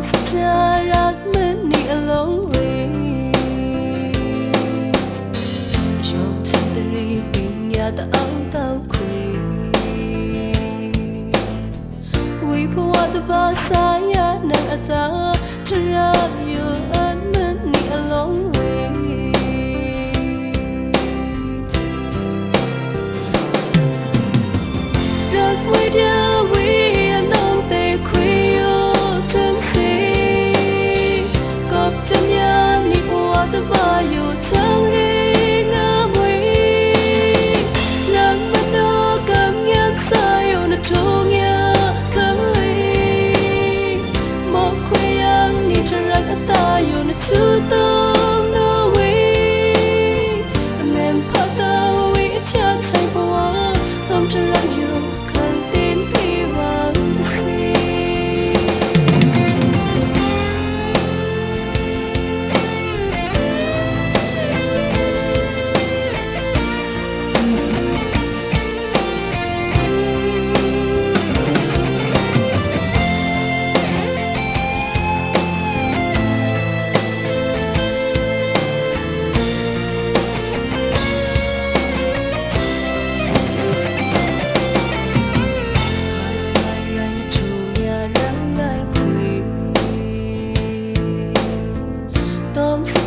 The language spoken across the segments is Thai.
สัจจารักเหมือนนี่ alone way ยอมฉันตรีปิญญาตะเอาเต้าคุยวิภวะตะบาสายานันอัตตาทราอยู่อันเหมือนนี่ alone way รักไว้เดียววิน้องเตะคุยอยู่ถึงสีกบจัญญานี่ภวะตะบาอยู่จังรีงามวิลังมันโนกำยับสายอยู่ในทุ่งหญ้าคันลีหมอกคุยยังนี่จะรักอัตตาอยู่ในชูต้งโนวิแม่มพาตาวิชาใช้ภวะต้องจะรักอยู่ข้างตีนพี่วางตะซี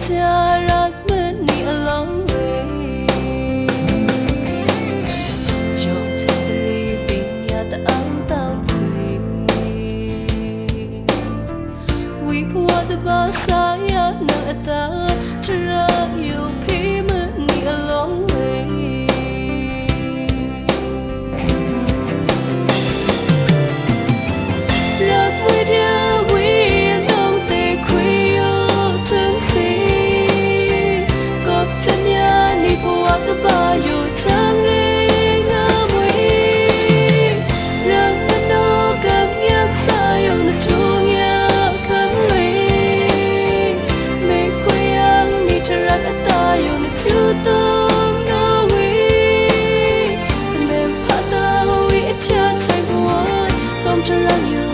จะรักเหมือนนี่ alone way ยอมฉันตรีปิญญาตะเอาเต้าคุยวิภวะตะบาสายานันอัตตาทราอยู่พี่เหมือนนี่ alone way รักไว้เดียววิน้องเตะคุยอยู่ถึงสีจัญญานี่ภวะตะบาอยู่จังรีงามวิรักมันโนกำยับสายอยู่ในทุ่งหญ้าคันลีไม่คุยยังนี่จะรักอัตตาอยู่ในชูต้งโนวิแต่แม่พาตาวิชาใช้ภวะต้องจะรักอยู่